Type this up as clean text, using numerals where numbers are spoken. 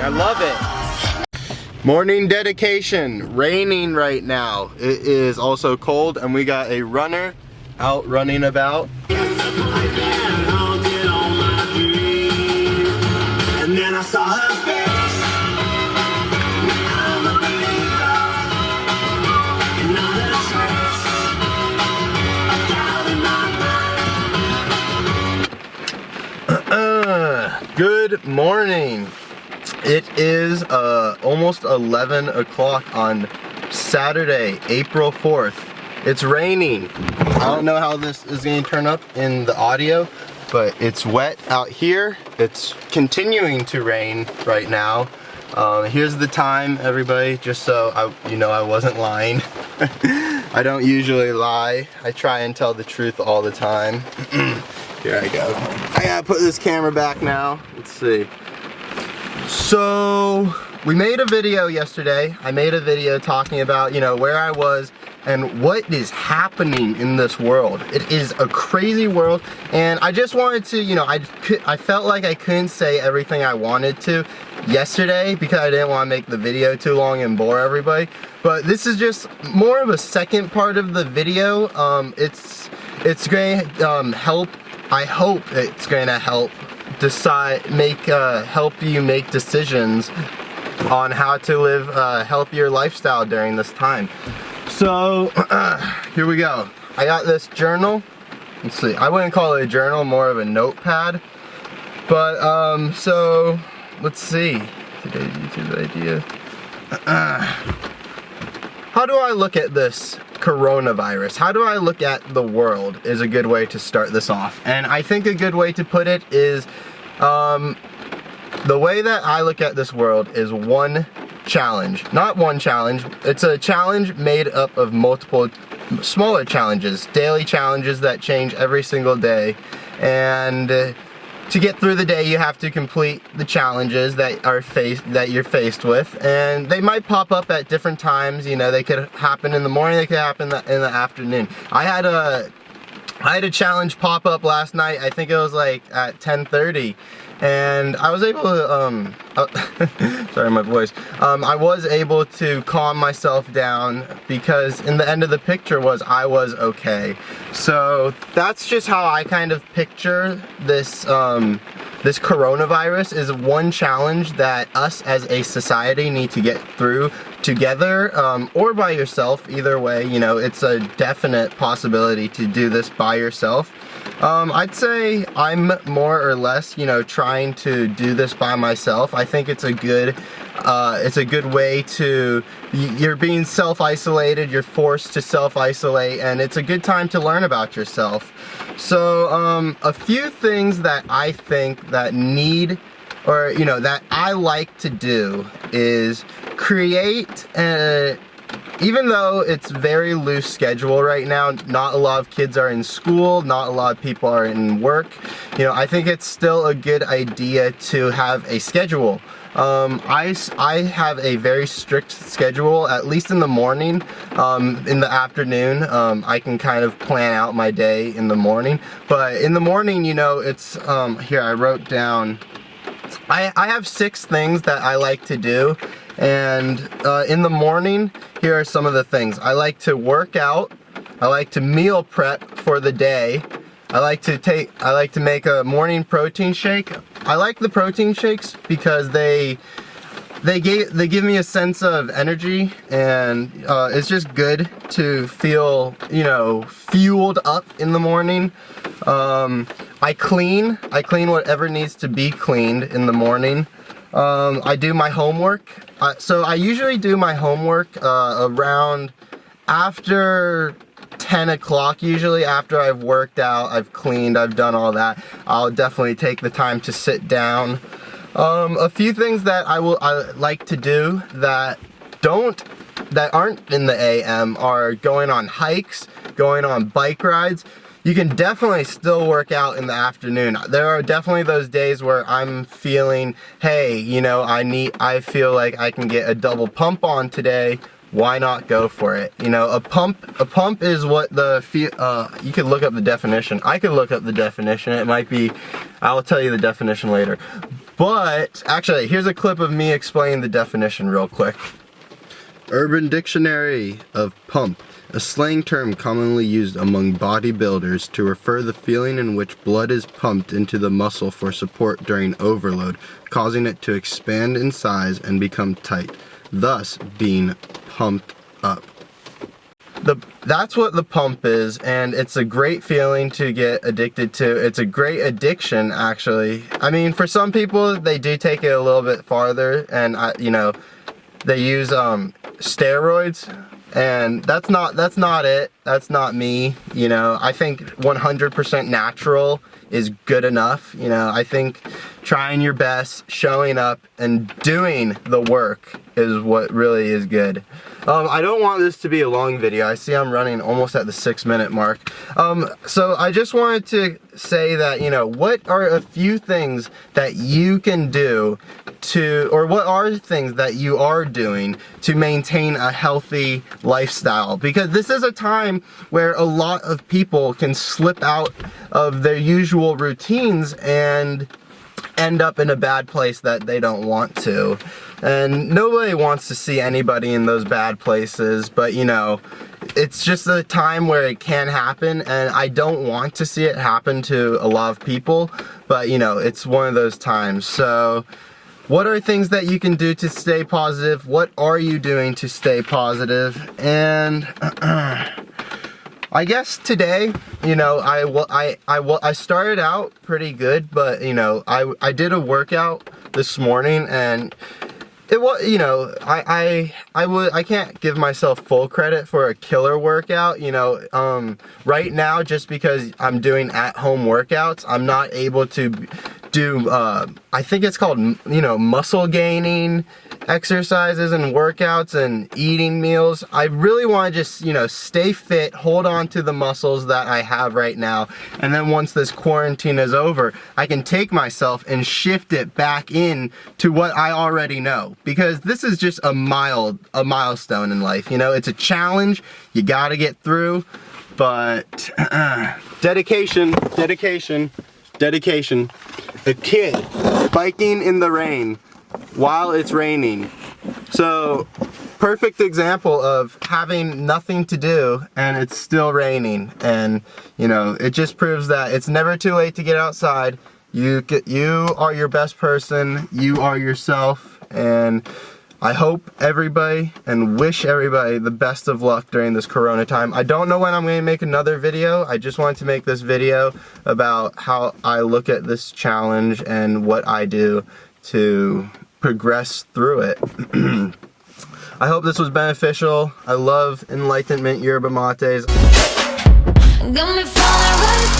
I love it. Morning dedication, raining right now. It is also cold and we got a runner out running about. And then I saw her face. I'm a believer. Not a trace of doubt in my mind. Good morning. It is almost 11 o'clock on Saturday, April 4th. It's raining. I don't know how this is going to turn up in the audio, but it's wet out here. It's continuing to rain right now. Here's the time, everybody, just so I wasn't lying. I don't usually lie. I try and tell the truth all the time. Here I go. I gotta put this camera back now. Let's see. So, we made a video yesterday. I made a video talking about, where I was and what is happening in this world. It is a crazy world, and I just wanted to, I felt like I couldn't say everything I wanted to yesterday because I didn't want to make the video too long and bore everybody. But this is just more of a second part of the video. It's going to help. I hope it's going to help help you make decisions on how to live a healthier lifestyle during this time. So here we go. I got this journal. Let's see. I wouldn't call it a journal, more of a notepad. But so let's see. Today's YouTube idea. How do I look at this coronavirus? How do I look at the world is a good way to start this off. And I think a good way to put it is the way that I look at this world is one challenge. Not one challenge. It's a challenge made up of multiple smaller challenges, daily challenges that change every single day. And to get through the day, you have to complete the challenges that you're faced with, and they might pop up at different times. They could happen in the morning, they could happen in the afternoon. I had a challenge pop up last night. I think it was like at 10:30, and I was able to sorry, my voice. I was able to calm myself down because in the end of the picture was I was okay. So that's just how I kind of picture this this coronavirus is one challenge that us as a society need to get through together, or by yourself. Either way, it's a definite possibility to do this by yourself. I'd say I'm more or less, trying to do this by myself. I think it's a good way to, you're being self-isolated, you're forced to self-isolate, and it's a good time to learn about yourself. So, a few things that I think that that I like to do is create even though it's very loose schedule right now, not a lot of kids are in school, not a lot of people are in work, I think it's still a good idea to have a schedule. I have a very strict schedule, at least in the morning. In the afternoon, I can kind of plan out my day in the morning. But in the morning, it's, here I wrote down, I have 6 things that I like to do. And in the morning, here are some of the things. I like to work out. I like to meal prep for the day. I like to make a morning protein shake. I like the protein shakes because they give me a sense of energy, and it's just good to feel, fueled up in the morning. I clean whatever needs to be cleaned in the morning. I do my homework. So I usually do my homework around after 10 o'clock, usually after I've worked out, I've cleaned, I've done all that. I'll definitely take the time to sit down. A few things that I like to do that aren't in the AM are going on hikes, going on bike rides. You can definitely still work out in the afternoon. There are definitely those days where I'm feeling, hey, I feel like I can get a double pump on today. Why not go for it? A pump is what you could look up the definition. I could look up the definition. It might be, I'll tell you the definition later. But actually, here's a clip of me explaining the definition real quick. Urban Dictionary of pump, a slang term commonly used among bodybuilders to refer the feeling in which blood is pumped into the muscle for support during overload, causing it to expand in size and become tight, thus being pumped up. That's what the pump is, and it's a great feeling to get addicted to. It's a great addiction, actually. I mean, for some people, they do take it a little bit farther, and you know, they use steroids, and that's not it. That's not me. You know, I think 100% natural is good enough. You know, I think trying your best, showing up, and doing the work is what really is good. I don't want this to be a long video. I see I'm running almost at the 6-minute mark. So I just wanted to say that, you know, what are a few things that you can do or what are things that you are doing to maintain a healthy lifestyle? Because this is a time where a lot of people can slip out of their usual routines and end up in a bad place that they don't want to. And nobody wants to see anybody in those bad places, but you know, it's just a time where it can happen, and I don't want to see it happen to a lot of people, but you know, it's one of those times. So what are things that you can do to stay positive? What are you doing to stay positive? And I guess today, you know, I started out pretty good, but you know, I did a workout this morning, and it was, you know, I can't give myself full credit for a killer workout. You know, right now, just because I'm doing at-home workouts, I'm not able to do I think it's called, you know, muscle gaining exercises and workouts and eating meals. I really want to just, you know, stay fit, hold on to the muscles that I have right now, and then once this quarantine is over, I can take myself and shift it back in to what I already know, because this is just a milestone in life. You know, it's a challenge you got to get through, but dedication. A kid biking in the rain while it's raining. So, perfect example of having nothing to do and it's still raining. And you know, it just proves that it's never too late to get outside. You are your best person, you are yourself, and I hope everybody and wish everybody the best of luck during this corona time. I don't know when I'm going to make another video. I just wanted to make this video about how I look at this challenge and what I do to progress through it. I hope this was beneficial. I love enlightenment yerba mates. Got me falling right